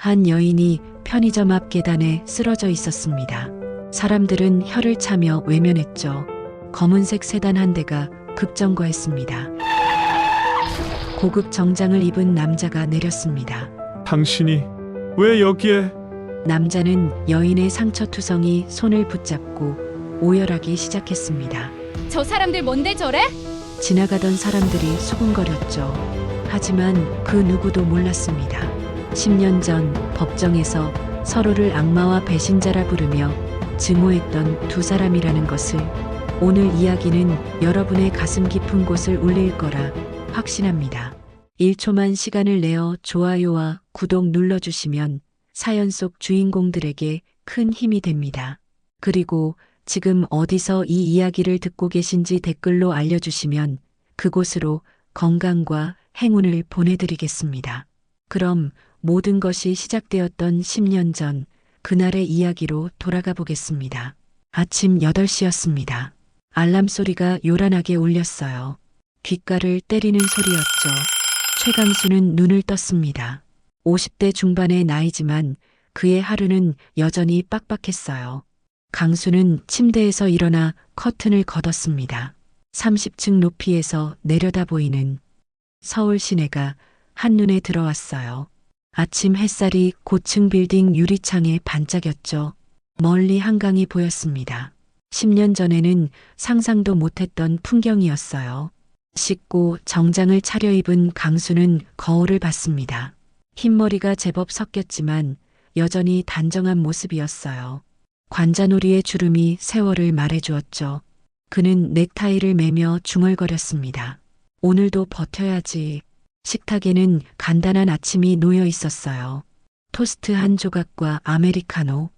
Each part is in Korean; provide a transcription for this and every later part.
한 여인이 편의점 앞 계단에 쓰러져 있었습니다. 사람들은 혀를 차며 외면했죠. 검은색 세단 한 대가 급정거했습니다. 고급 정장을 입은 남자가 내렸습니다. 당신이 왜 여기에? 남자는 여인의 상처투성이 손을 붙잡고 오열하기 시작했습니다. 저 사람들 뭔데 저래? 지나가던 사람들이 수군거렸죠. 하지만 그 누구도 몰랐습니다. 10년 전 법정에서 서로를 악마와 배신자라 부르며 증오했던 두 사람이라는 것을 오늘 이야기는 여러분의 가슴 깊은 곳을 울릴 거라 확신합니다. 1초만 시간을 내어 좋아요와 구독 눌러주시면 사연 속 주인공들에게 큰 힘이 됩니다. 그리고 지금 어디서 이 이야기를 듣고 계신지 댓글로 알려주시면 그곳으로 건강과 행운을 보내드리겠습니다. 그럼 모든 것이 시작되었던 10년 전 그날의 이야기로 돌아가 보겠습니다. 아침 8시였습니다. 알람 소리가 요란하게 울렸어요. 귓가를 때리는 소리였죠. 최강수는 눈을 떴습니다. 50대 중반의 나이지만 그의 하루는 여전히 빡빡했어요. 강수는 침대에서 일어나 커튼을 걷었습니다. 30층 높이에서 내려다 보이는 서울 시내가 한눈에 들어왔어요. 아침 햇살이 고층 빌딩 유리창에 반짝였죠. 멀리 한강이 보였습니다. 10년 전에는 상상도 못했던 풍경이었어요. 씻고 정장을 차려입은 강수는 거울을 봤습니다. 흰머리가 제법 섞였지만 여전히 단정한 모습이었어요. 관자놀이의 주름이 세월을 말해주었죠. 그는 넥타이를 매며 중얼거렸습니다. 오늘도 버텨야지. 식탁에는 간단한 아침이 놓여 있었어요. 토스트 한 조각과 아메리카노.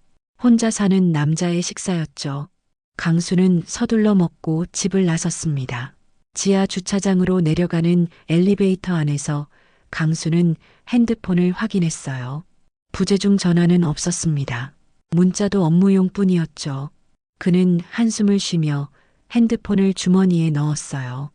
혼자 사는 남자의 식사였죠. 강수는 서둘러 먹고 집을 나섰습니다. 지하 주차장으로 내려가는 엘리베이터 안에서 강수는 핸드폰을 확인했어요. 부재중 전화는 없었습니다. 문자도 업무용 뿐이었죠. 그는 한숨을 쉬며 핸드폰을 주머니에 넣었어요.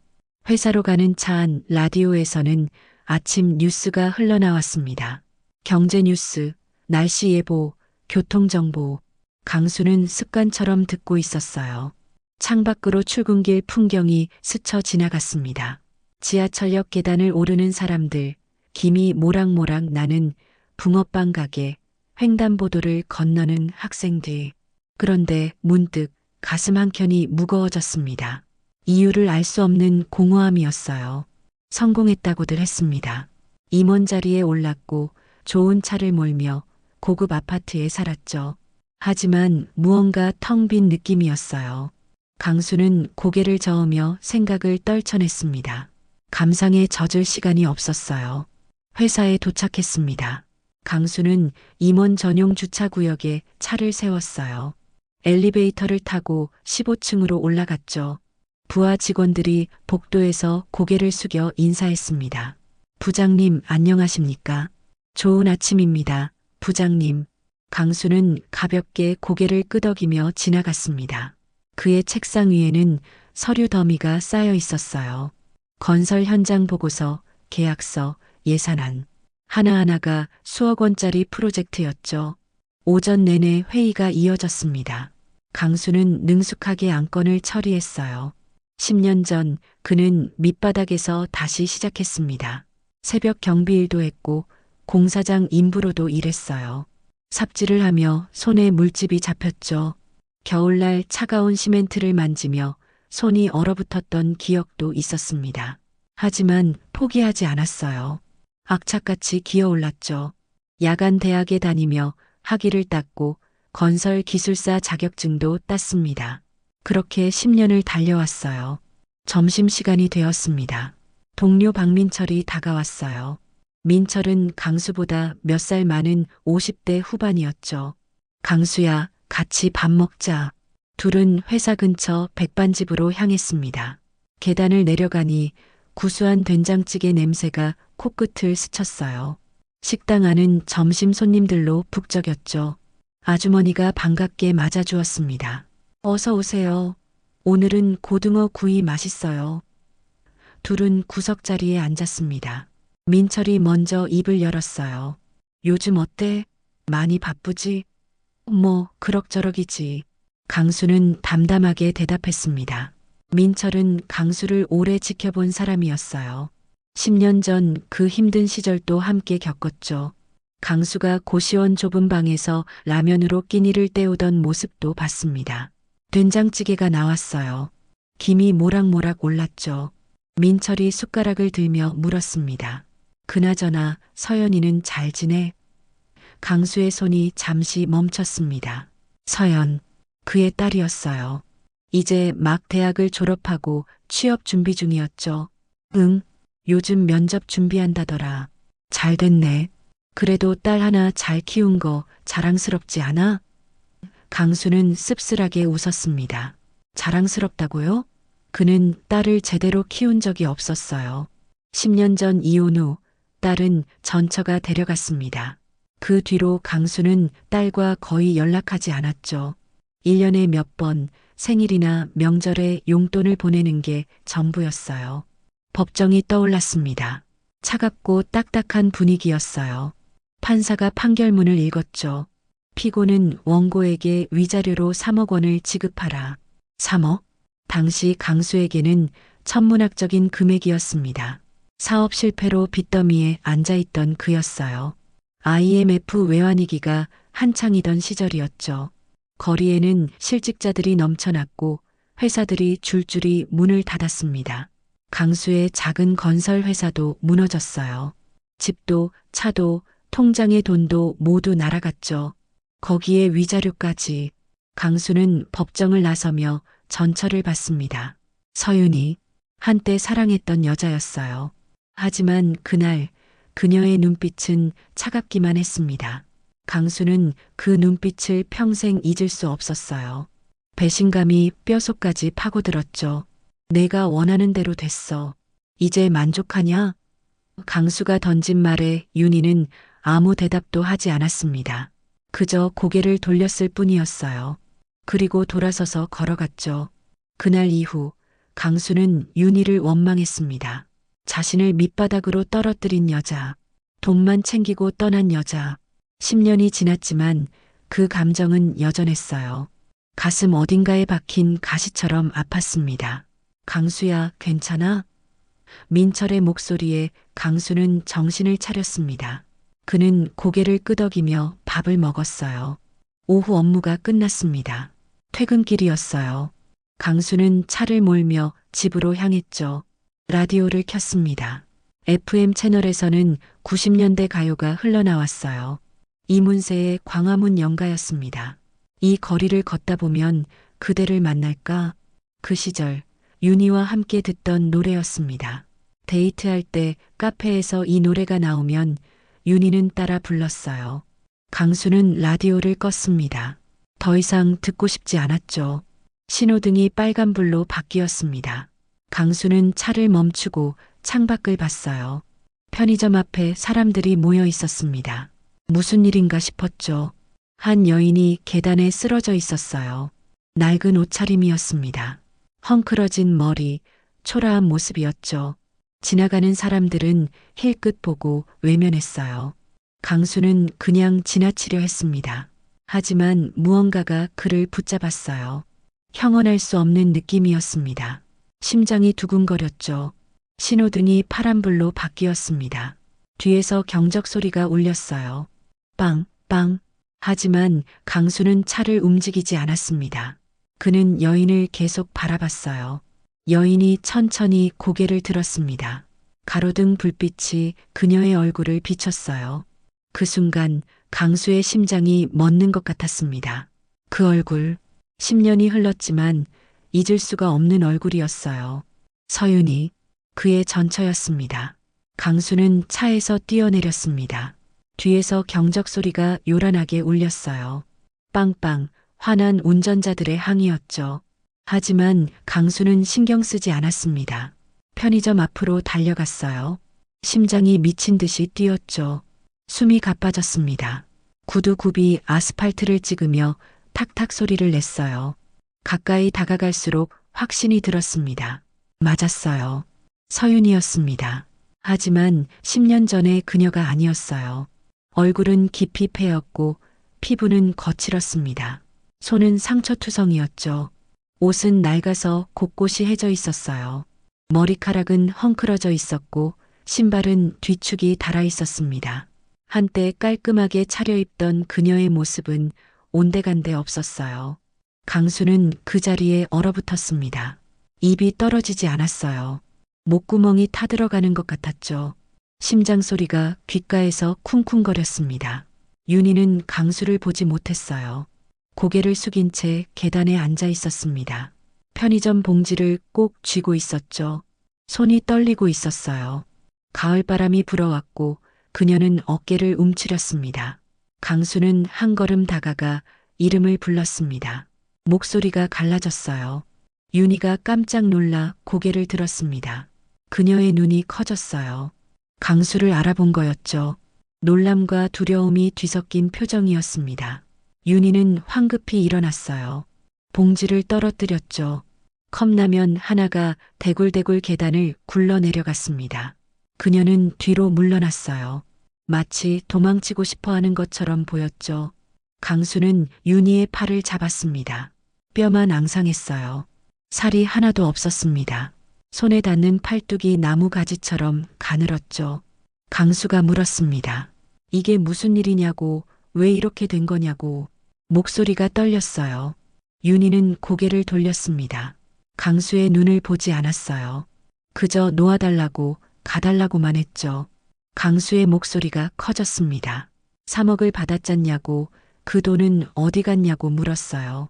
회사로 가는 차 안 라디오에서는 아침 뉴스가 흘러나왔습니다. 경제 뉴스, 날씨 예보, 교통정보. 강수는 습관처럼 듣고 있었어요. 창밖으로 출근길 풍경이 스쳐 지나갔습니다. 지하철역 계단을 오르는 사람들, 김이 모락모락 나는 붕어빵 가게, 횡단보도를 건너는 학생들. 그런데 문득 가슴 한켠이 무거워졌습니다. 이유를 알 수 없는 공허함이었어요. 성공했다고들 했습니다. 임원 자리에 올랐고 좋은 차를 몰며 고급 아파트에 살았죠. 하지만 무언가 텅 빈 느낌이었어요. 강수는 고개를 저으며 생각을 떨쳐냈습니다. 감상에 젖을 시간이 없었어요. 회사에 도착했습니다. 강수는 임원 전용 주차구역에 차를 세웠어요. 엘리베이터를 타고 15층으로 올라갔죠. 부하 직원들이 복도에서 고개를 숙여 인사했습니다. 부장님 안녕하십니까? 좋은 아침입니다. 부장님. 강수는 가볍게 고개를 끄덕이며 지나갔습니다. 그의 책상 위에는 서류 더미가 쌓여 있었어요. 건설 현장 보고서, 계약서, 예산안. 하나하나가 수억 원짜리 프로젝트였죠. 오전 내내 회의가 이어졌습니다. 강수는 능숙하게 안건을 처리했어요. 10년 전 그는 밑바닥에서 다시 시작했습니다. 새벽 경비일도 했고 공사장 인부로도 일했어요. 삽질을 하며 손에 물집이 잡혔죠. 겨울날 차가운 시멘트를 만지며 손이 얼어붙었던 기억도 있었습니다. 하지만 포기하지 않았어요. 악착같이 기어올랐죠. 야간 대학에 다니며 학위를 땄고 건설 기술사 자격증도 땄습니다. 그렇게 10년을 달려왔어요. 점심시간이 되었습니다. 동료 박민철이 다가왔어요. 민철은 강수보다 몇 살 많은 50대 후반이었죠. 강수야, 같이 밥 먹자. 둘은 회사 근처 백반집으로 향했습니다. 계단을 내려가니 구수한 된장찌개 냄새가 코끝을 스쳤어요. 식당 안은 점심 손님들로 북적였죠. 아주머니가 반갑게 맞아주었습니다. 어서 오세요. 오늘은 고등어 구이 맛있어요. 둘은 구석자리에 앉았습니다. 민철이 먼저 입을 열었어요. 요즘 어때? 많이 바쁘지? 뭐, 그럭저럭이지. 강수는 담담하게 대답했습니다. 민철은 강수를 오래 지켜본 사람이었어요. 10년 전 그 힘든 시절도 함께 겪었죠. 강수가 고시원 좁은 방에서 라면으로 끼니를 때우던 모습도 봤습니다. 된장찌개가 나왔어요. 김이 모락모락 올랐죠. 민철이 숟가락을 들며 물었습니다. 그나저나 서연이는 잘 지내? 강수의 손이 잠시 멈췄습니다. 서연, 그의 딸이었어요. 이제 막 대학을 졸업하고 취업 준비 중이었죠. 응, 요즘 면접 준비한다더라. 잘 됐네. 그래도 딸 하나 잘 키운 거 자랑스럽지 않아? 강수는 씁쓸하게 웃었습니다. 자랑스럽다고요? 그는 딸을 제대로 키운 적이 없었어요. 10년 전 이혼 후 딸은 전처가 데려갔습니다. 그 뒤로 강수는 딸과 거의 연락하지 않았죠. 1년에 몇 번 생일이나 명절에 용돈을 보내는 게 전부였어요. 법정이 떠올랐습니다. 차갑고 딱딱한 분위기였어요. 판사가 판결문을 읽었죠. 피고는 원고에게 위자료로 3억 원을 지급하라. 3억? 당시 강수에게는 천문학적인 금액이었습니다. 사업 실패로 빚더미에 앉아있던 그였어요. IMF 외환위기가 한창이던 시절이었죠. 거리에는 실직자들이 넘쳐났고 회사들이 줄줄이 문을 닫았습니다. 강수의 작은 건설 회사도 무너졌어요. 집도 차도 통장의 돈도 모두 날아갔죠. 거기에 위자료까지. 강수는 법정을 나서며 전처를 받습니다. 서윤이 한때 사랑했던 여자였어요. 하지만 그날 그녀의 눈빛은 차갑기만 했습니다. 강수는 그 눈빛을 평생 잊을 수 없었어요. 배신감이 뼛속까지 파고들었죠. 내가 원하는 대로 됐어. 이제 만족하냐? 강수가 던진 말에 윤희는 아무 대답도 하지 않았습니다. 그저 고개를 돌렸을 뿐이었어요. 그리고 돌아서서 걸어갔죠. 그날 이후 강수는 윤희를 원망했습니다. 자신을 밑바닥으로 떨어뜨린 여자, 돈만 챙기고 떠난 여자. 10년이 지났지만 그 감정은 여전했어요. 가슴 어딘가에 박힌 가시처럼 아팠습니다. 강수야, 괜찮아? 민철의 목소리에 강수는 정신을 차렸습니다. 그는 고개를 끄덕이며 밥을 먹었어요. 오후 업무가 끝났습니다. 퇴근길이었어요. 강수는 차를 몰며 집으로 향했죠. 라디오를 켰습니다. FM 채널에서는 90년대 가요가 흘러나왔어요. 이문세의 광화문 연가였습니다. 이 거리를 걷다 보면 그대를 만날까? 그 시절 윤희와 함께 듣던 노래였습니다. 데이트할 때 카페에서 이 노래가 나오면 윤희는 따라 불렀어요. 강수는 라디오를 껐습니다. 더 이상 듣고 싶지 않았죠. 신호등이 빨간불로 바뀌었습니다. 강수는 차를 멈추고 창밖을 봤어요. 편의점 앞에 사람들이 모여 있었습니다. 무슨 일인가 싶었죠. 한 여인이 계단에 쓰러져 있었어요. 낡은 옷차림이었습니다. 헝클어진 머리, 초라한 모습이었죠. 지나가는 사람들은 힐끗 보고 외면했어요. 강수는 그냥 지나치려 했습니다. 하지만 무언가가 그를 붙잡았어요. 형언할 수 없는 느낌이었습니다. 심장이 두근거렸죠. 신호등이 파란불로 바뀌었습니다. 뒤에서 경적 소리가 울렸어요. 빵, 빵. 하지만 강수는 차를 움직이지 않았습니다. 그는 여인을 계속 바라봤어요. 여인이 천천히 고개를 들었습니다. 가로등 불빛이 그녀의 얼굴을 비췄어요. 그 순간 강수의 심장이 멎는 것 같았습니다. 그 얼굴, 10년이 흘렀지만 잊을 수가 없는 얼굴이었어요. 서윤이, 그의 전처였습니다. 강수는 차에서 뛰어내렸습니다. 뒤에서 경적 소리가 요란하게 울렸어요. 빵빵, 화난 운전자들의 항의였죠. 하지만 강수는 신경 쓰지 않았습니다. 편의점 앞으로 달려갔어요. 심장이 미친 듯이 뛰었죠. 숨이 가빠졌습니다. 구두굽이 아스팔트를 찍으며 탁탁 소리를 냈어요. 가까이 다가갈수록 확신이 들었습니다. 맞았어요. 서윤이었습니다. 하지만 10년 전의 그녀가 아니었어요. 얼굴은 깊이 패였고 피부는 거칠었습니다. 손은 상처투성이었죠. 옷은 낡아서 곳곳이 해져 있었어요. 머리카락은 헝클어져 있었고 신발은 뒤축이 닳아 있었습니다. 한때 깔끔하게 차려입던 그녀의 모습은 온데간데 없었어요. 강수는 그 자리에 얼어붙었습니다. 입이 떨어지지 않았어요. 목구멍이 타들어가는 것 같았죠. 심장 소리가 귓가에서 쿵쿵거렸습니다. 윤희는 강수를 보지 못했어요. 고개를 숙인 채 계단에 앉아 있었습니다. 편의점 봉지를 꼭 쥐고 있었죠. 손이 떨리고 있었어요. 가을바람이 불어왔고 그녀는 어깨를 움츠렸습니다. 강수는 한 걸음 다가가 이름을 불렀습니다. 목소리가 갈라졌어요. 윤희가 깜짝 놀라 고개를 들었습니다. 그녀의 눈이 커졌어요. 강수를 알아본 거였죠. 놀람과 두려움이 뒤섞인 표정이었습니다. 윤희는 황급히 일어났어요. 봉지를 떨어뜨렸죠. 컵라면 하나가 대굴대굴 계단을 굴러내려갔습니다. 그녀는 뒤로 물러났어요. 마치 도망치고 싶어 하는 것처럼 보였죠. 강수는 윤희의 팔을 잡았습니다. 뼈만 앙상했어요. 살이 하나도 없었습니다. 손에 닿는 팔뚝이 나무 가지처럼 가늘었죠. 강수가 물었습니다. 이게 무슨 일이냐고, 왜 이렇게 된 거냐고. 목소리가 떨렸어요. 윤희는 고개를 돌렸습니다. 강수의 눈을 보지 않았어요. 그저 놓아달라고, 가달라고만 했죠. 강수의 목소리가 커졌습니다. 3억을 받았잖냐고, 그 돈은 어디 갔냐고 물었어요.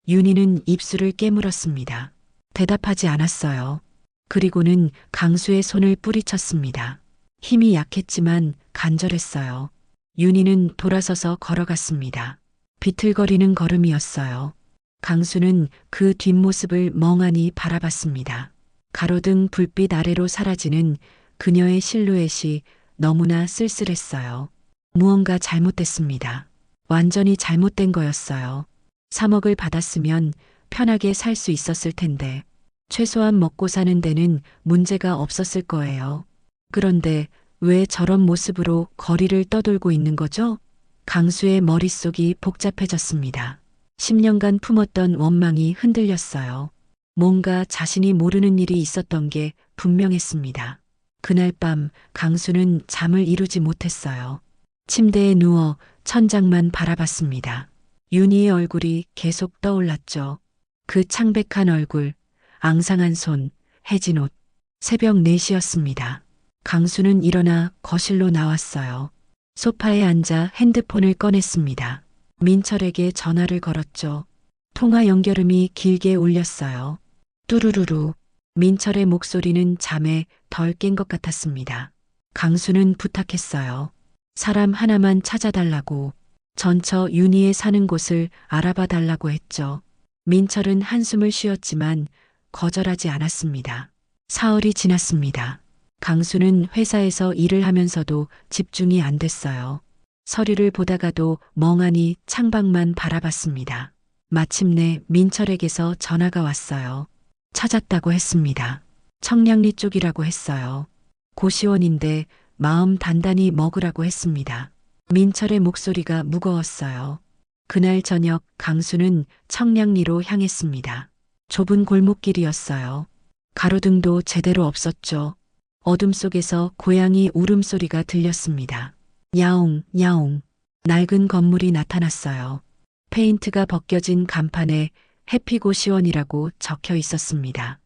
윤희는 입술을 깨물었습니다. 대답하지 않았어요. 그리고는 강수의 손을 뿌리쳤습니다. 힘이 약했지만 간절했어요. 윤희는 돌아서서 걸어갔습니다. 비틀거리는 걸음이었어요. 강수는 그 뒷모습을 멍하니 바라봤습니다. 가로등 불빛 아래로 사라지는 그녀의 실루엣이 너무나 쓸쓸했어요. 무언가 잘못됐습니다. 완전히 잘못된 거였어요. 3억을 받았으면 편하게 살 수 있었을 텐데, 최소한 먹고 사는 데는 문제가 없었을 거예요. 그런데 왜 저런 모습으로 거리를 떠돌고 있는 거죠? 강수의 머릿속이 복잡해졌습니다. 10년간 품었던 원망이 흔들렸어요. 뭔가 자신이 모르는 일이 있었던 게 분명했습니다. 그날 밤 강수는 잠을 이루지 못했어요. 침대에 누워 천장만 바라봤습니다. 윤희의 얼굴이 계속 떠올랐죠. 그 창백한 얼굴, 앙상한 손, 해진 옷. 새벽 4시였습니다. 강수는 일어나 거실로 나왔어요. 소파에 앉아 핸드폰을 꺼냈습니다. 민철에게 전화를 걸었죠. 통화 연결음이 길게 울렸어요. 뚜루루루. 민철의 목소리는 잠에 덜 깬 것 같았습니다. 강수는 부탁했어요. 사람 하나만 찾아달라고. 전처 윤희의 사는 곳을 알아봐 달라고 했죠. 민철은 한숨을 쉬었지만 거절하지 않았습니다. 사흘이 지났습니다. 강수는 회사에서 일을 하면서도 집중이 안 됐어요. 서류를 보다가도 멍하니 창밖만 바라봤습니다. 마침내 민철에게서 전화가 왔어요. 찾았다고 했습니다. 청량리 쪽이라고 했어요. 고시원인데 마음 단단히 먹으라고 했습니다. 민철의 목소리가 무거웠어요. 그날 저녁 강수는 청량리로 향했습니다. 좁은 골목길이었어요. 가로등도 제대로 없었죠. 어둠 속에서 고양이 울음소리가 들렸습니다. 야옹, 야옹. 낡은 건물이 나타났어요. 페인트가 벗겨진 간판에 해피고시원이라고 적혀 있었습니다.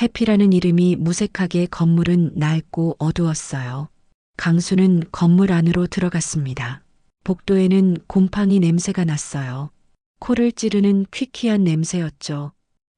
해피라는 이름이 무색하게 건물은 낡고 어두웠어요. 강수는 건물 안으로 들어갔습니다. 복도에는 곰팡이 냄새가 났어요. 코를 찌르는 퀴퀴한 냄새였죠.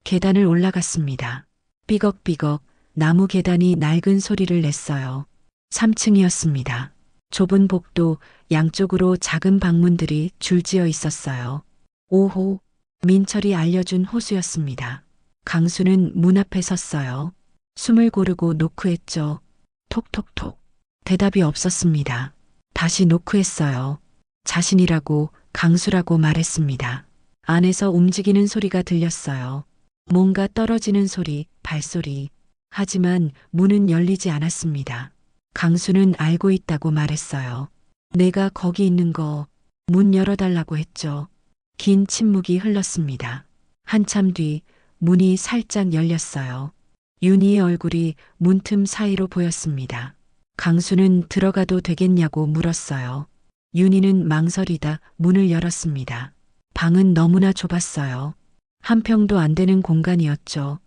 계단을 올라갔습니다. 삐걱삐걱 나무 계단이 낡은 소리를 냈어요. 3층이었습니다. 좁은 복도 양쪽으로 작은 방문들이 줄지어 있었어요. 5호. 민철이 알려준 호수였습니다. 강수는 문 앞에 섰어요. 숨을 고르고 노크했죠. 톡톡톡. 대답이 없었습니다. 다시 노크했어요. 자신이라고 강수라고 말했습니다. 안에서 움직이는 소리가 들렸어요. 뭔가 떨어지는 소리, 발소리. 하지만 문은 열리지 않았습니다. 강수는 알고 있다고 말했어요. 내가 거기 있는 거 문 열어달라고 했죠. 긴 침묵이 흘렀습니다. 한참 뒤 문이 살짝 열렸어요. 윤희의 얼굴이 문틈 사이로 보였습니다. 강수는 들어가도 되겠냐고 물었어요. 윤희는 망설이다 문을 열었습니다. 방은 너무나 좁았어요. 한 평도 안 되는 공간이었죠.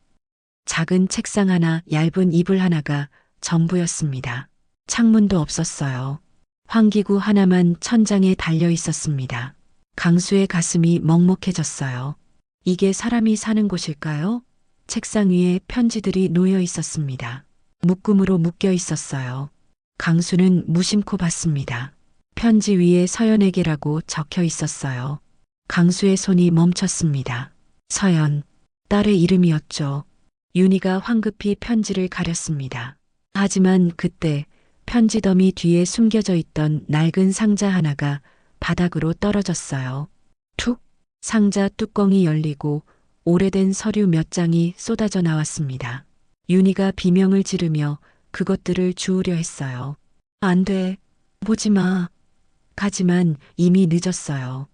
작은 책상 하나, 얇은 이불 하나가 전부였습니다. 창문도 없었어요. 환기구 하나만 천장에 달려 있었습니다. 강수의 가슴이 먹먹해졌어요. 이게 사람이 사는 곳일까요? 책상 위에 편지들이 놓여 있었습니다. 묶음으로 묶여 있었어요. 강수는 무심코 봤습니다. 편지 위에 서연에게라고 적혀 있었어요. 강수의 손이 멈췄습니다. 서연, 딸의 이름이었죠. 윤희가 황급히 편지를 가렸습니다. 하지만 그때 편지 더미 뒤에 숨겨져 있던 낡은 상자 하나가 바닥으로 떨어졌어요. 툭! 상자 뚜껑이 열리고 오래된 서류 몇 장이 쏟아져 나왔습니다. 윤희가 비명을 지르며 그것들을 주우려 했어요. 안 돼. 보지 마. 하지만 이미 늦었어요.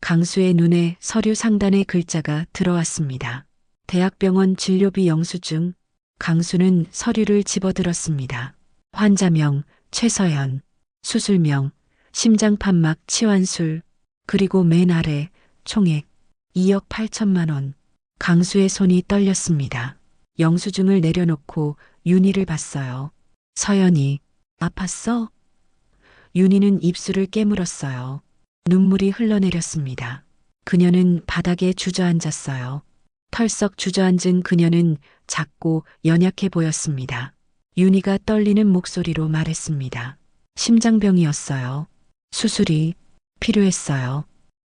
강수의 눈에 서류 상단의 글자가 들어왔습니다. 대학병원 진료비 영수증. 강수는 서류를 집어들었습니다. 환자명 최서연, 수술명 심장판막 치환술, 그리고 맨 아래 총액 2억 8천만 원. 강수의 손이 떨렸습니다. 영수증을 내려놓고 윤희를 봤어요. 서연이 아팠어? 윤희는 입술을 깨물었어요. 눈물이 흘러내렸습니다. 그녀는 바닥에 주저앉았어요. 털썩 주저앉은 그녀는 작고 연약해 보였습니다. 윤희가 떨리는 목소리로 말했습니다. 심장병이었어요. 수술이 필요했어요.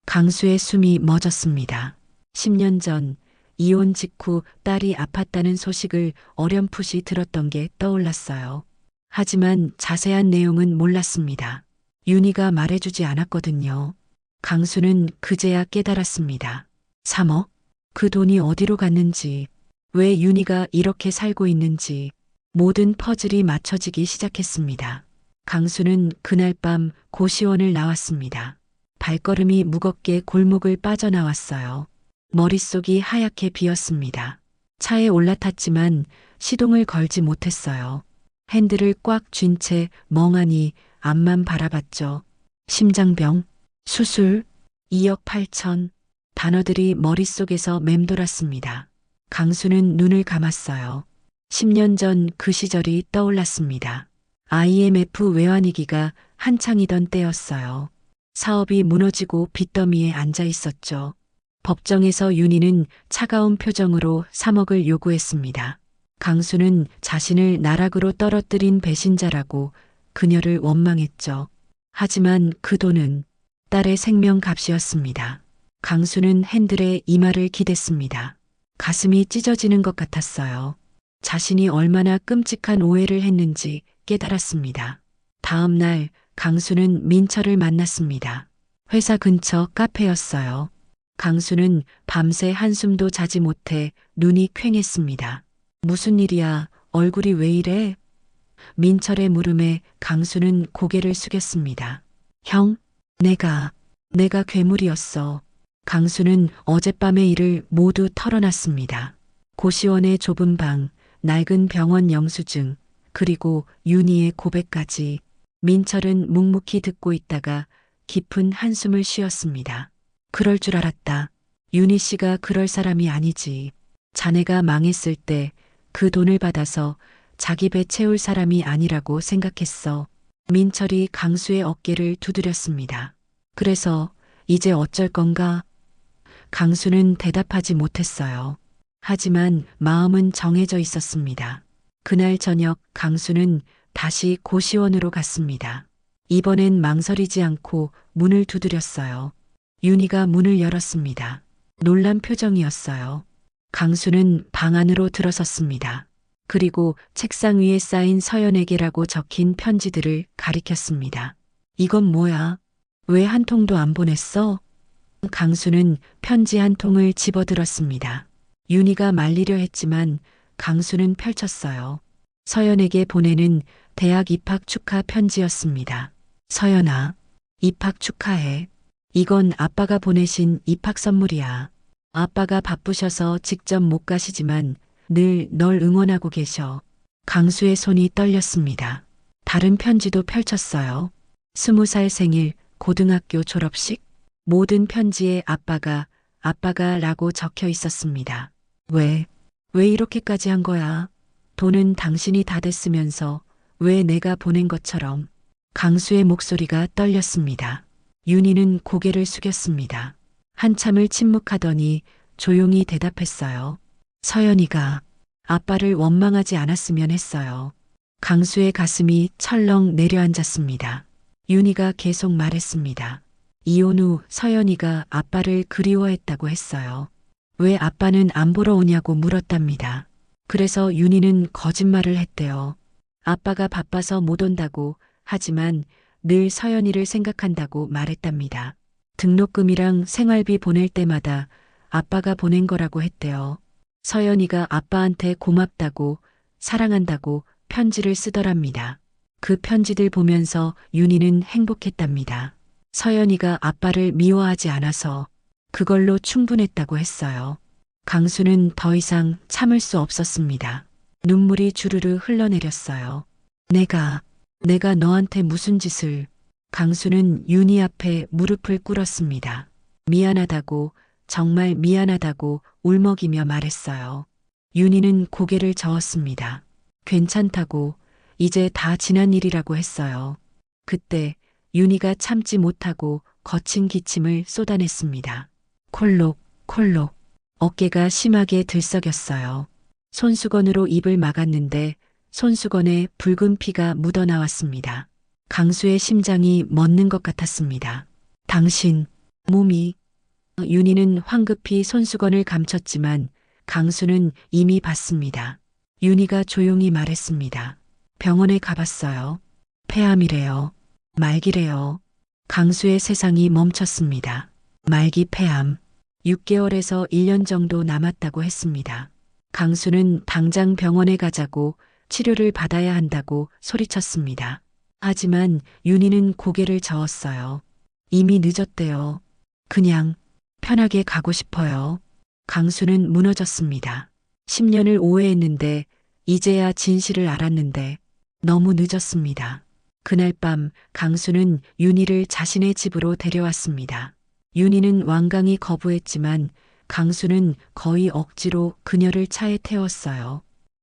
강수의 숨이 멎었습니다. 10년 전 이혼 직후 딸이 아팠다는 소식을 어렴풋이 들었던 게 떠올랐어요. 하지만 자세한 내용은 몰랐습니다. 윤희가 말해주지 않았거든요. 강수는 그제야 깨달았습니다. 3억? 그 돈이 어디로 갔는지, 왜 윤희가 이렇게 살고 있는지 모든 퍼즐이 맞춰지기 시작했습니다. 강수는 그날 밤 고시원을 나왔습니다. 발걸음이 무겁게 골목을 빠져나왔어요. 머릿속이 하얗게 비었습니다. 차에 올라탔지만 시동을 걸지 못했어요. 핸들을 꽉 쥔 채 멍하니 앞만 바라봤죠. 심장병, 수술, 2억 8천. 단어들이 머릿속에서 맴돌았습니다. 강수는 눈을 감았어요. 10년 전 그 시절이 떠올랐습니다. IMF 외환위기가 한창이던 때였어요. 사업이 무너지고 빚더미에 앉아 있었죠. 법정에서 윤희는 차가운 표정으로 3억을 요구했습니다. 강수는 자신을 나락으로 떨어뜨린 배신자라고 그녀를 원망했죠. 하지만 그 돈은 딸의 생명값이었습니다. 강수는 핸들에 이마를 기댔습니다. 가슴이 찢어지는 것 같았어요. 자신이 얼마나 끔찍한 오해를 했는지 깨달았습니다. 다음 날 강수는 민철을 만났습니다. 회사 근처 카페였어요. 강수는 밤새 한숨도 자지 못해 눈이 퀭했습니다. 무슨 일이야? 얼굴이 왜 이래? 민철의 물음에 강수는 고개를 숙였습니다. 형, 내가 괴물이었어. 강수는 어젯밤의 일을 모두 털어놨습니다. 고시원의 좁은 방, 낡은 병원 영수증, 그리고 윤희의 고백까지. 민철은 묵묵히 듣고 있다가 깊은 한숨을 쉬었습니다. 그럴 줄 알았다. 윤희 씨가 그럴 사람이 아니지. 자네가 망했을 때 그 돈을 받아서 자기 배 채울 사람이 아니라고 생각했어. 민철이 강수의 어깨를 두드렸습니다. 그래서 이제 어쩔 건가? 강수는 대답하지 못했어요. 하지만 마음은 정해져 있었습니다. 그날 저녁 강수는 다시 고시원으로 갔습니다. 이번엔 망설이지 않고 문을 두드렸어요. 윤희가 문을 열었습니다. 놀란 표정이었어요. 강수는 방 안으로 들어섰습니다. 그리고 책상 위에 쌓인 서연에게라고 적힌 편지들을 가리켰습니다. 이건 뭐야? 왜 한 통도 안 보냈어? 강수는 편지 한 통을 집어들었습니다. 윤희가 말리려 했지만 강수는 펼쳤어요. 서연에게 보내는 대학 입학 축하 편지였습니다. 서연아, 입학 축하해. 이건 아빠가 보내신 입학 선물이야. 아빠가 바쁘셔서 직접 못 가시지만 늘 널 응원하고 계셔. 강수의 손이 떨렸습니다. 다른 편지도 펼쳤어요. 20살 생일, 고등학교 졸업식. 모든 편지에 아빠가 라고 적혀 있었습니다. 왜 이렇게까지 한 거야? 돈은 당신이 다 됐으면서 왜 내가 보낸 것처럼. 강수의 목소리가 떨렸습니다. 윤희는 고개를 숙였습니다. 한참을 침묵하더니 조용히 대답했어요. 서연이가 아빠를 원망하지 않았으면 했어요. 강수의 가슴이 철렁 내려앉았습니다. 윤희가 계속 말했습니다. 이혼 후 서연이가 아빠를 그리워했다고 했어요. 왜 아빠는 안 보러 오냐고 물었답니다. 그래서 윤희는 거짓말을 했대요. 아빠가 바빠서 못 온다고, 하지만 늘 서연이를 생각한다고 말했답니다. 등록금이랑 생활비 보낼 때마다 아빠가 보낸 거라고 했대요. 서연이가 아빠한테 고맙다고, 사랑한다고 편지를 쓰더랍니다. 그 편지들 보면서 윤희는 행복했답니다. 서연이가 아빠를 미워하지 않아서 그걸로 충분했다고 했어요. 강수는 더 이상 참을 수 없었습니다. 눈물이 주르르 흘러내렸어요. 내가 너한테 무슨 짓을. 강수는 윤희 앞에 무릎을 꿇었습니다. 미안하다고, 정말 미안하다고 울먹이며 말했어요. 윤희는 고개를 저었습니다. 괜찮다고, 이제 다 지난 일이라고 했어요. 그때 윤희가 참지 못하고 거친 기침을 쏟아냈습니다. 콜록, 콜록. 어깨가 심하게 들썩였어요. 손수건으로 입을 막았는데 손수건에 붉은 피가 묻어나왔습니다. 강수의 심장이 멎는 것 같았습니다. 당신, 몸이. 윤희는 황급히 손수건을 감췄지만 강수는 이미 봤습니다. 윤희가 조용히 말했습니다. 병원에 가봤어요. 폐암이래요. 말기래요. 강수의 세상이 멈췄습니다. 말기 폐암. 6개월에서 1년 정도 남았다고 했습니다. 강수는 당장 병원에 가자고, 치료를 받아야 한다고 소리쳤습니다. 하지만 윤희는 고개를 저었어요. 이미 늦었대요. 그냥 편하게 가고 싶어요. 강수는 무너졌습니다. 10년을 오해했는데 이제야 진실을 알았는데 너무 늦었습니다. 그날 밤 강수는 윤희를 자신의 집으로 데려왔습니다. 윤희는 완강히 거부했지만 강수는 거의 억지로 그녀를 차에 태웠어요.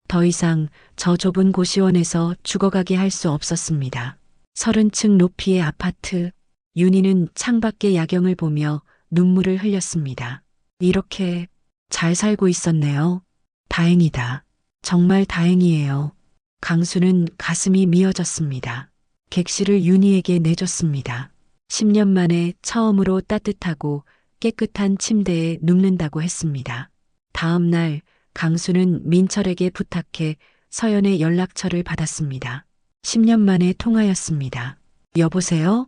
더 이상 저 좁은 고시원에서 죽어가게 할 수 없었습니다. 30층 높이의 아파트. 윤희는 창밖의 야경을 보며 눈물을 흘렸습니다. 이렇게 잘 살고 있었네요. 다행이다. 정말 다행이에요. 강수는 가슴이 미어졌습니다. 객실을 윤희에게 내줬습니다. 10년 만에 처음으로 따뜻하고 깨끗한 침대에 눕는다고 했습니다. 다음 날 강수는 민철에게 부탁해 서연의 연락처를 받았습니다. 10년 만에 통화였습니다. 여보세요?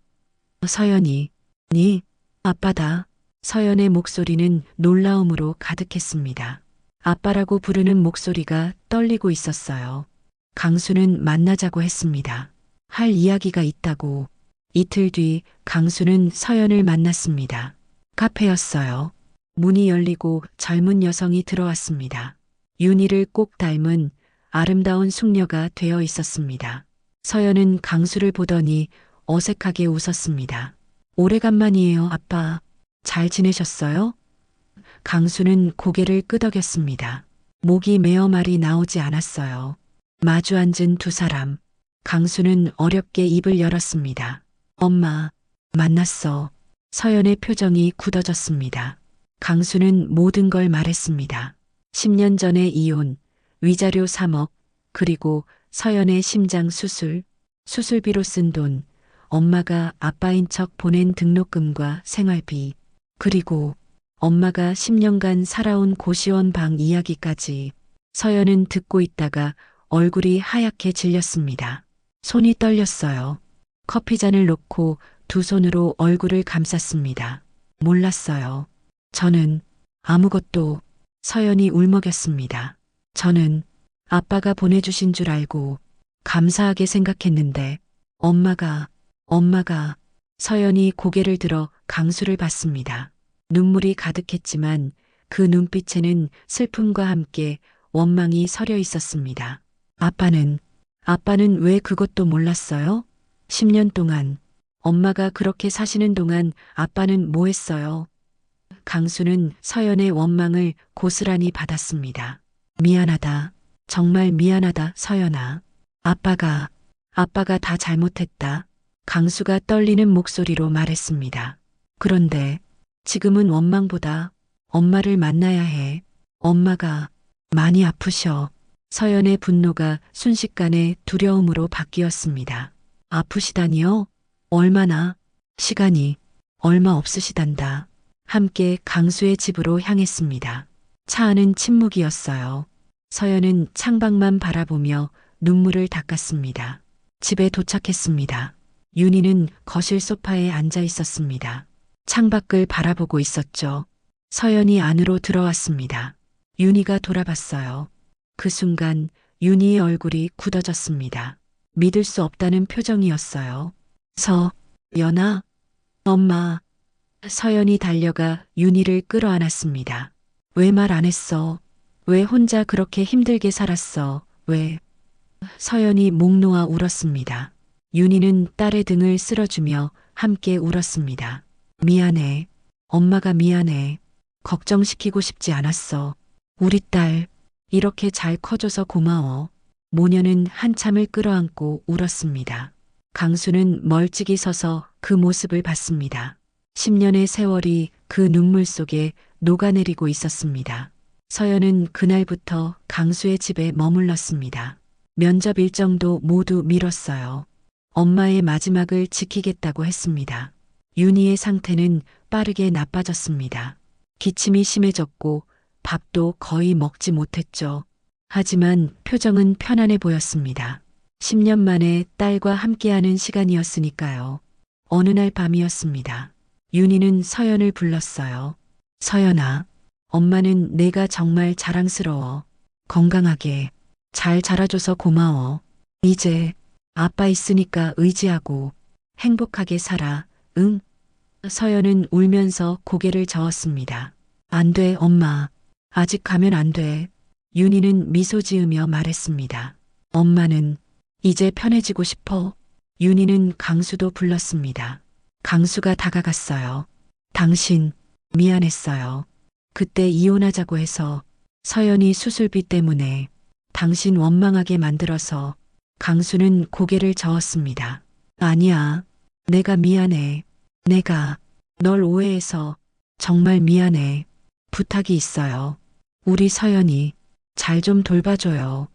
서연이. 니, 아빠다. 서연의 목소리는 놀라움으로 가득했습니다. 아빠라고 부르는 목소리가 떨리고 있었어요. 강수는 만나자고 했습니다. 할 이야기가 있다고. 이틀 뒤 강수는 서연을 만났습니다. 카페였어요. 문이 열리고 젊은 여성이 들어왔습니다. 윤희를 꼭 닮은 아름다운 숙녀가 되어 있었습니다. 서연은 강수를 보더니 어색하게 웃었습니다. 오래간만이에요, 아빠. 잘 지내셨어요? 강수는 고개를 끄덕였습니다. 목이 메어 말이 나오지 않았어요. 마주 앉은 두 사람. 강수는 어렵게 입을 열었습니다. 엄마, 만났어. 서연의 표정이 굳어졌습니다. 강수는 모든 걸 말했습니다. 10년 전에 이혼, 위자료 3억, 그리고 서연의 심장 수술, 수술비로 쓴 돈, 엄마가 아빠인 척 보낸 등록금과 생활비, 그리고 엄마가 10년간 살아온 고시원 방 이야기까지. 서연은 듣고 있다가 얼굴이 하얗게 질렸습니다. 손이 떨렸어요. 커피잔을 놓고 두 손으로 얼굴을 감쌌습니다. 몰랐어요. 저는 아무것도. 서연이 울먹였습니다. 저는 아빠가 보내주신 줄 알고 감사하게 생각했는데 엄마가 서연이 고개를 들어 강수를 봤습니다. 눈물이 가득했지만 그 눈빛에는 슬픔과 함께 원망이 서려 있었습니다. 아빠는 왜 그것도 몰랐어요? 10년 동안 엄마가 그렇게 사시는 동안 아빠는 뭐 했어요? 강수는 서연의 원망을 고스란히 받았습니다. 미안하다. 정말 미안하다, 서연아. 아빠가 다 잘못했다. 강수가 떨리는 목소리로 말했습니다. 그런데 지금은 원망보다 엄마를 만나야 해. 엄마가 많이 아프셔. 서연의 분노가 순식간에 두려움으로 바뀌었습니다. 아프시다니요? 얼마나? 시간이 얼마 없으시단다. 함께 강수의 집으로 향했습니다. 차 안은 침묵이었어요. 서연은 창밖만 바라보며 눈물을 닦았습니다. 집에 도착했습니다. 윤희는 거실 소파에 앉아 있었습니다. 창밖을 바라보고 있었죠. 서연이 안으로 들어왔습니다. 윤희가 돌아봤어요. 그 순간 윤희의 얼굴이 굳어졌습니다. 믿을 수 없다는 표정이었어요. 서연아, 엄마. 서연이 달려가 윤희를 끌어안았습니다. 왜 말 안 했어? 왜 혼자 그렇게 힘들게 살았어? 왜? 서연이 목 놓아 울었습니다. 윤희는 딸의 등을 쓸어주며 함께 울었습니다. 미안해. 엄마가 미안해. 걱정시키고 싶지 않았어. 우리 딸, 이렇게 잘 커줘서 고마워. 모녀는 한참을 끌어안고 울었습니다. 강수는 멀찍이 서서 그 모습을 봤습니다. 10년의 세월이 그 눈물 속에 녹아내리고 있었습니다. 서연은 그날부터 강수의 집에 머물렀습니다. 면접 일정도 모두 미뤘어요. 엄마의 마지막을 지키겠다고 했습니다. 윤희의 상태는 빠르게 나빠졌습니다. 기침이 심해졌고 밥도 거의 먹지 못했죠. 하지만 표정은 편안해 보였습니다. 10년 만에 딸과 함께하는 시간이었으니까요. 어느 날 밤이었습니다. 윤희는 서연을 불렀어요. 서연아, 엄마는 내가 정말 자랑스러워. 건강하게 잘 자라줘서 고마워. 이제 아빠 있으니까 의지하고 행복하게 살아. 응? 서연은 울면서 고개를 저었습니다. 안 돼, 엄마. 아직 가면 안 돼. 윤희는 미소 지으며 말했습니다. 엄마는 이제 편해지고 싶어. 윤희는 강수도 불렀습니다. 강수가 다가갔어요. 당신, 미안했어요. 그때 이혼하자고 해서 서연이 수술비 때문에 당신 원망하게 만들어서. 강수는 고개를 저었습니다. 아니야. 내가 미안해. 내가 널 오해해서 정말 미안해. 부탁이 있어요. 우리 서연이 잘 좀 돌봐줘요.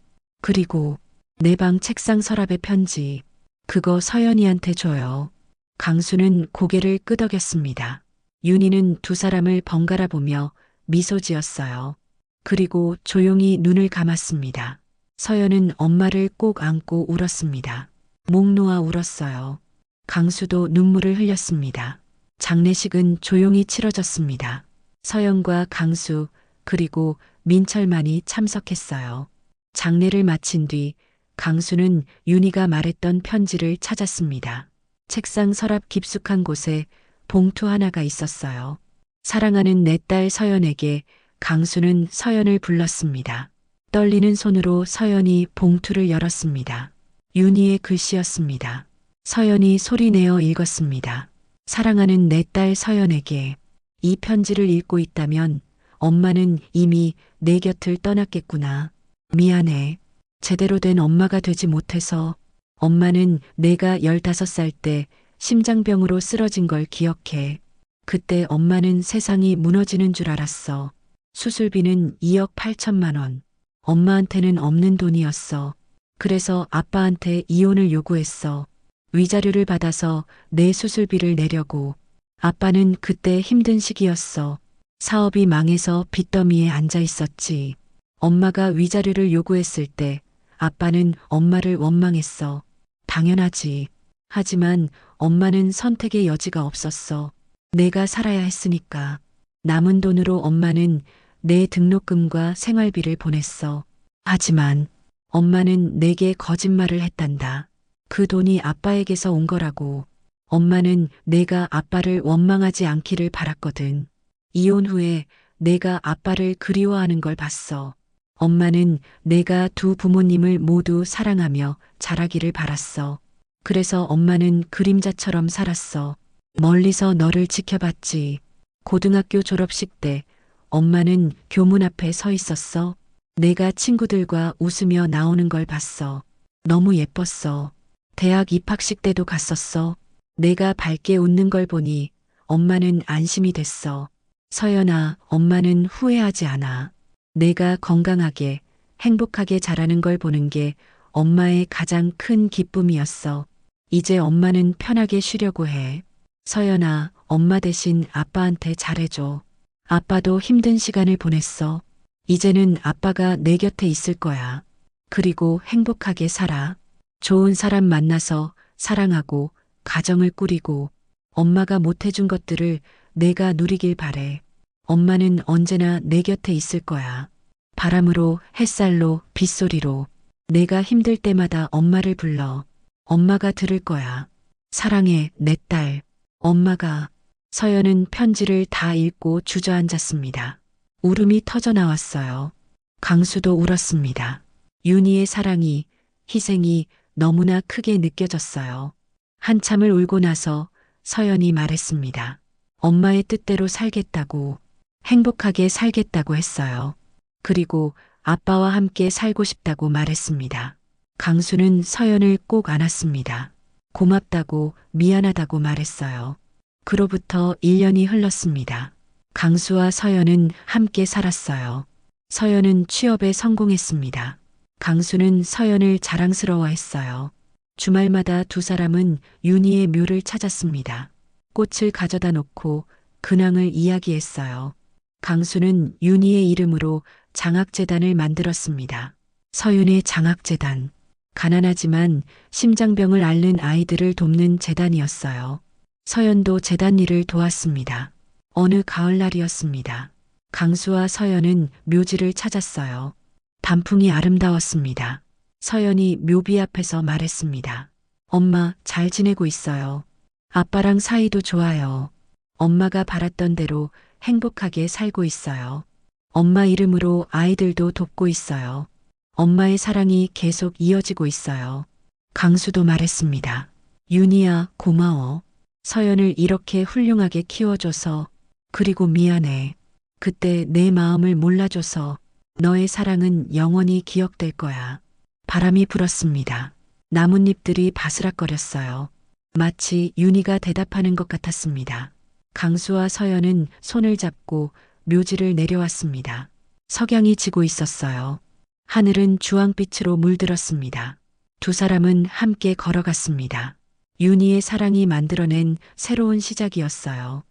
그리고 내 방 책상 서랍의 편지, 그거 서연이한테 줘요. 강수는 고개를 끄덕였습니다. 윤희는 두 사람을 번갈아 보며 미소 지었어요. 그리고 조용히 눈을 감았습니다. 서연은 엄마를 꼭 안고 울었습니다. 목 놓아 울었어요. 강수도 눈물을 흘렸습니다. 장례식은 조용히 치러졌습니다. 서연과 강수 그리고 민철만이 참석했어요. 장례를 마친 뒤 강수는 윤희가 말했던 편지를 찾았습니다. 책상 서랍 깊숙한 곳에 봉투 하나가 있었어요. 사랑하는 내 딸 서연에게. 강수는 서연을 불렀습니다. 떨리는 손으로 서연이 봉투를 열었습니다. 윤희의 글씨였습니다. 서연이 소리내어 읽었습니다. 사랑하는 내 딸 서연에게. 이 편지를 읽고 있다면 엄마는 이미 내 곁을 떠났겠구나. 미안해. 제대로 된 엄마가 되지 못해서. 엄마는 내가 15살 때 심장병으로 쓰러진 걸 기억해. 그때 엄마는 세상이 무너지는 줄 알았어. 수술비는 2억 8천만 원. 엄마한테는 없는 돈이었어. 그래서 아빠한테 이혼을 요구했어. 위자료를 받아서 내 수술비를 내려고. 아빠는 그때 힘든 시기였어. 사업이 망해서 빚더미에 앉아 있었지. 엄마가 위자료를 요구했을 때 아빠는 엄마를 원망했어. 당연하지. 하지만 엄마는 선택의 여지가 없었어. 내가 살아야 했으니까. 남은 돈으로 엄마는 내 등록금과 생활비를 보냈어. 하지만 엄마는 내게 거짓말을 했단다. 그 돈이 아빠에게서 온 거라고. 엄마는 내가 아빠를 원망하지 않기를 바랐거든. 이혼 후에 내가 아빠를 그리워하는 걸 봤어. 엄마는 내가 두 부모님을 모두 사랑하며 자라기를 바랐어. 그래서 엄마는 그림자처럼 살았어. 멀리서 너를 지켜봤지. 고등학교 졸업식 때 엄마는 교문 앞에 서 있었어. 내가 친구들과 웃으며 나오는 걸 봤어. 너무 예뻤어. 대학 입학식 때도 갔었어. 내가 밝게 웃는 걸 보니 엄마는 안심이 됐어. 서연아, 엄마는 후회하지 않아. 내가 건강하게, 행복하게 자라는 걸 보는 게 엄마의 가장 큰 기쁨이었어. 이제 엄마는 편하게 쉬려고 해. 서연아, 엄마 대신 아빠한테 잘해줘. 아빠도 힘든 시간을 보냈어. 이제는 아빠가 내 곁에 있을 거야. 그리고 행복하게 살아. 좋은 사람 만나서 사랑하고 가정을 꾸리고 엄마가 못해준 것들을 내가 누리길 바래. 엄마는 언제나 내 곁에 있을 거야. 바람으로, 햇살로, 빗소리로 내가 힘들 때마다 엄마를 불러. 엄마가 들을 거야. 사랑해, 내 딸. 엄마가. 서연은 편지를 다 읽고 주저앉았습니다. 울음이 터져 나왔어요. 강수도 울었습니다. 윤희의 사랑이, 희생이 너무나 크게 느껴졌어요. 한참을 울고 나서 서연이 말했습니다. 엄마의 뜻대로 살겠다고, 행복하게 살겠다고 했어요. 그리고 아빠와 함께 살고 싶다고 말했습니다. 강수는 서연을 꼭 안았습니다. 고맙다고, 미안하다고 말했어요. 그로부터 1년이 흘렀습니다. 강수와 서연은 함께 살았어요. 서연은 취업에 성공했습니다. 강수는 서연을 자랑스러워했어요. 주말마다 두 사람은 윤희의 묘를 찾았습니다. 꽃을 가져다 놓고 근황을 이야기했어요. 강수는 윤희의 이름으로 장학재단을 만들었습니다. 서윤의 장학재단. 가난하지만 심장병을 앓는 아이들을 돕는 재단이었어요. 서연도 재단 일을 도왔습니다. 어느 가을날이었습니다. 강수와 서연은 묘지를 찾았어요. 단풍이 아름다웠습니다. 서연이 묘비 앞에서 말했습니다. 엄마, 잘 지내고 있어요. 아빠랑 사이도 좋아요. 엄마가 바랐던 대로 행복하게 살고 있어요. 엄마 이름으로 아이들도 돕고 있어요. 엄마의 사랑이 계속 이어지고 있어요. 강수도 말했습니다. 윤희야, 고마워. 서연을 이렇게 훌륭하게 키워줘서, 그리고 미안해. 그때 내 마음을 몰라줘서 너의 사랑은 영원히 기억될 거야. 바람이 불었습니다. 나뭇잎들이 바스락거렸어요. 마치 윤희가 대답하는 것 같았습니다. 강수와 서연은 손을 잡고 묘지를 내려왔습니다. 석양이 지고 있었어요. 하늘은 주황빛으로 물들었습니다. 두 사람은 함께 걸어갔습니다. 윤희의 사랑이 만들어낸 새로운 시작이었어요.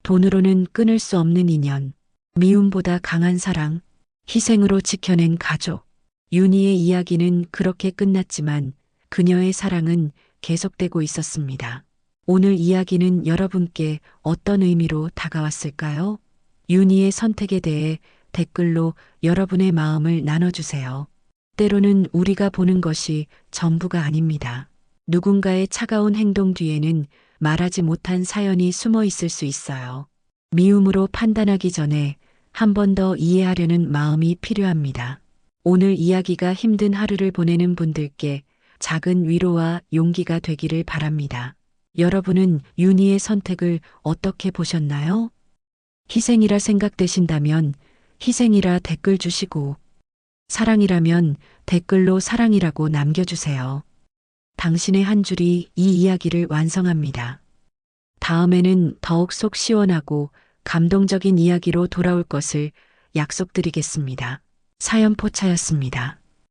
돈으로는 끊을 수 없는 인연, 미움보다 강한 사랑, 희생으로 지켜낸 가족. 윤희의 이야기는 그렇게 끝났지만 그녀의 사랑은 계속되고 있었습니다. 오늘 이야기는 여러분께 어떤 의미로 다가왔을까요? 윤희의 선택에 대해 댓글로 여러분의 마음을 나눠주세요. 때로는 우리가 보는 것이 전부가 아닙니다. 누군가의 차가운 행동 뒤에는 말하지 못한 사연이 숨어 있을 수 있어요. 미움으로 판단하기 전에 한 번 더 이해하려는 마음이 필요합니다. 오늘 이야기가 힘든 하루를 보내는 분들께 작은 위로와 용기가 되기를 바랍니다. 여러분은 윤희의 선택을 어떻게 보셨나요? 희생이라 생각되신다면 희생이라 댓글 주시고, 사랑이라면 댓글로 사랑이라고 남겨주세요. 당신의 한 줄이 이 이야기를 완성합니다. 다음에는 더욱 속 시원하고 감동적인 이야기로 돌아올 것을 약속드리겠습니다. 사연포차였습니다.